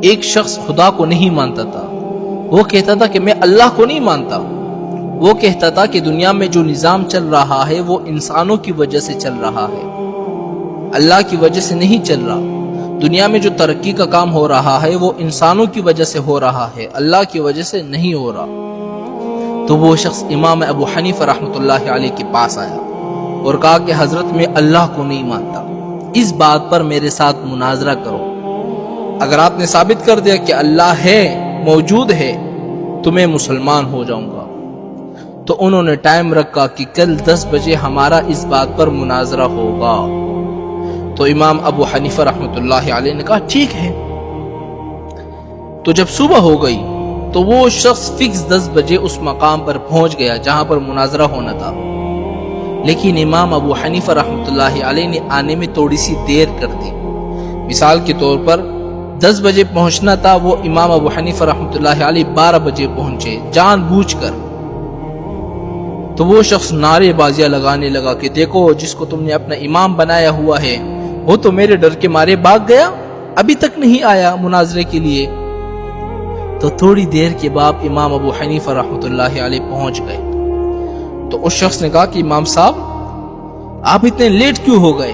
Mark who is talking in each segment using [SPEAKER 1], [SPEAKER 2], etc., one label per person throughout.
[SPEAKER 1] ایک شخص خدا کو نہیں مانتا تھا، وہ کہتا تھا کہ میں اللہ کو نہیں مانتا، وہ کہتا تھا کہ دنیا میں جو نظام چل رہا ہے وہ انسانوں کی وجہ سے چل رہا ہے، اللہ کی وجہ سے نہیں چل رہا، دنیا میں جو ترقی کا کام ہو رہا ہے وہ انسانوں کی وجہ سے ہو رہا ہے، اللہ کی وجہ سے نہیں ہو رہا۔ تو وہ شخص امام ابو حنیفہ رحمۃ اللہ علیہ کے پاس آیا اور کہا کہ حضرت میں اللہ کو نہیں مانتا، اس بات پر میرے ساتھ مناظرہ کرو، اگر آپ نے ثابت کر دیا کہ اللہ ہے، موجود ہے، تو میں مسلمان ہو جاؤں گا۔ تو انہوں نے ٹائم رکھا کہ کل 10 بجے ہمارا اس بات پر مناظرہ ہوگا۔ تو امام ابو حنیفہ رحمۃ اللہ علیہ نے کہا ٹھیک ہے۔ تو جب صبح ہو گئی تو وہ شخص فکس 10 بجے اس مقام پر پہنچ گیا جہاں پر مناظرہ ہونا تھا، لیکن امام ابو حنیفہ رحمۃ اللہ علیہ نے آنے میں تھوڑی سی دیر کر دی۔ مثال کے طور پر 10 بجے پہنچنا تھا، وہ امام ابو حنیفہ رحمۃ اللہ علیہ 12 بجے پہنچے جان بوجھ کر۔ تو وہ شخص نعرے بازیاں لگانے لگا کہ دیکھو جس کو تم نے اپنا امام بنایا ہوا ہے وہ تو میرے ڈر کے مارے بھاگ گیا، ابھی تک نہیں آیا مناظرے کے لیے۔ تو تھوڑی دیر کے بعد امام ابو حنیفہ رحمۃ اللہ علیہ پہنچ گئے۔ تو اس شخص نے کہا کہ امام صاحب آپ اتنے لیٹ کیوں ہو گئے؟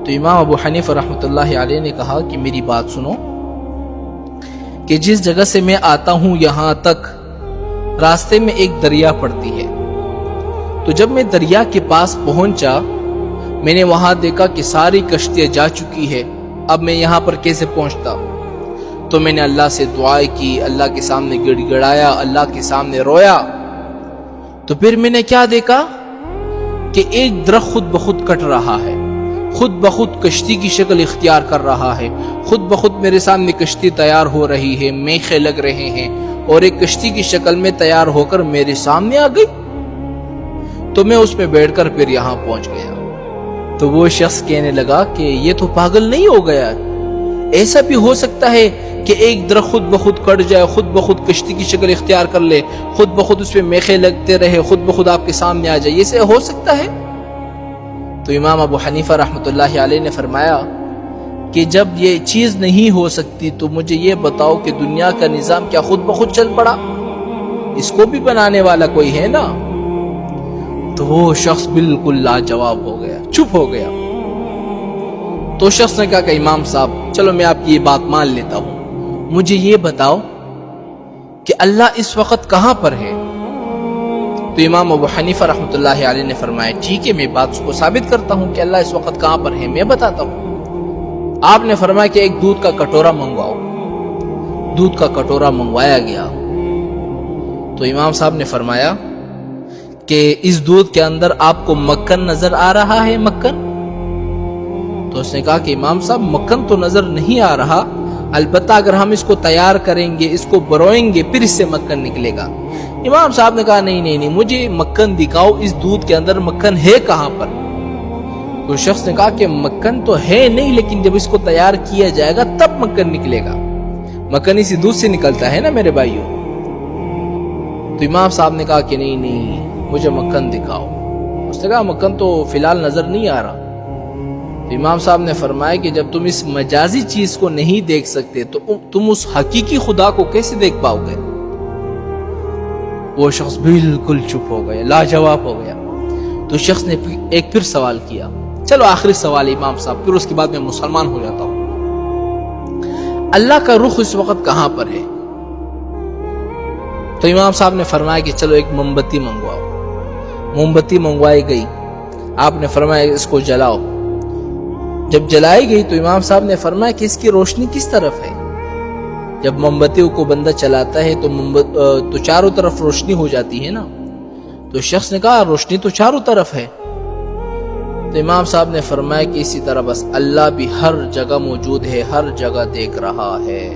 [SPEAKER 1] تو امام ابو حنیفہ رحمۃ اللہ علیہ نے کہا کہ میری بات سنو، کہ جس جگہ سے میں آتا ہوں یہاں تک راستے میں ایک دریا پڑتی ہے، تو جب میں دریا کے پاس پہنچا میں نے وہاں دیکھا کہ ساری کشتیاں جا چکی ہے، اب میں یہاں پر کیسے پہنچتا؟ تو میں نے اللہ سے دعائیں کی، اللہ کے سامنے گڑ گڑایا، اللہ کے سامنے رویا۔ تو پھر میں نے کیا دیکھا کہ ایک درخت خود بخود کٹ رہا ہے، خود بخود کشتی کی شکل اختیار کر رہا ہے، خود بخود میرے سامنے کشتی تیار ہو رہی ہے، میخے لگ رہے ہیں اور ایک کشتی کی شکل میں تیار ہو کر میرے سامنے آ گئی۔ تو میں اس میں بیٹھ کر پھر یہاں پہنچ گیا۔ تو وہ شخص کہنے لگا کہ یہ تو پاگل نہیں ہو گیا، ایسا بھی ہو سکتا ہے کہ ایک درخت خود بخود کٹ جائے، خود بخود کشتی کی شکل اختیار کر لے، خود بخود اس پہ میخے لگتے رہے، خود بخود آپ کے سامنے آ جائے، یہ سے ہو سکتا ہے؟ تو امام ابو حنیفہ رحمۃ اللہ علیہ نے فرمایا کہ جب یہ چیز نہیں ہو سکتی تو مجھے یہ بتاؤ کہ دنیا کا نظام کیا خود بخود چل پڑا؟ اس کو بھی بنانے والا کوئی ہے نا؟ تو وہ شخص بالکل لاجواب ہو گیا، چپ ہو گیا۔ تو شخص نے کہا کہ امام صاحب چلو میں آپ کی یہ بات مان لیتا ہوں، مجھے یہ بتاؤ کہ اللہ اس وقت کہاں پر ہے؟ تو امام ابو حنیفہ رحمۃ اللہ علیہ نے فرمایا ٹھیک ہے میں بات کو ثابت کرتا ہوں کہ اللہ اس وقت کہاں پر ہے، میں بتاتا ہوں۔ آپ نے فرمایا کہ ایک دودھ کا کٹورا منگواؤ۔ دودھ کا کٹورا منگوایا گیا۔ تو امام صاحب نے فرمایا کہ اس دودھ کے اندر آپ کو مکھن نظر آ رہا ہے؟ مکھن؟ تو اس نے کہا کہ امام صاحب مکھن تو نظر نہیں آ رہا، البتہ اگر ہم اس کو تیار کریں گے، اس کو بروئیں گے، پھر اس سے مکھن نکلے گا۔ امام صاحب نے کہا نہیں مجھے مکھن دکھاؤ، اس دودھ کے اندر مکھن ہے کہاں پر؟ تو شخص نے کہا کہ مکھن تو ہے نہیں، لیکن جب اس کو تیار کیا جائے گا تب مکھن نکلے گا، مکھن اسی دودھ سے نکلتا ہے نا میرے بھائیوں۔ تو امام صاحب نے کہا کہ نہیں مجھے مکھن دکھاؤ۔ اس نے کہا مکھن تو فی الحال نظر نہیں آ رہا۔ تو امام صاحب نے فرمایا کہ جب تم اس مجازی چیز کو نہیں دیکھ سکتے تو تم اس حقیقی خدا کو کیسے دیکھ پاؤ گے؟ وہ شخص بالکل چپ ہو گیا، لاجواب ہو گیا۔ تو شخص نے ایک پھر سوال کیا، چلو آخری سوال امام صاحب، پھر اس کے بعد میں مسلمان ہو جاتا ہوں، اللہ کا رخ اس وقت کہاں پر ہے؟ تو امام صاحب نے فرمایا کہ چلو ایک موم بتی منگواؤ۔ موم بتی منگوائی گئی، آپ نے فرمایا اس کو جلاؤ۔ جب جلائی گئی تو امام صاحب نے فرمایا کہ اس کی روشنی کس طرف ہے؟ جب موم بتی کو بندہ چلاتا ہے تو چاروں طرف روشنی ہو جاتی ہے نا؟ تو شخص نے کہا روشنی تو چاروں طرف ہے۔ تو امام صاحب نے فرمایا کہ اسی طرح بس اللہ بھی ہر جگہ موجود ہے، ہر جگہ دیکھ رہا ہے۔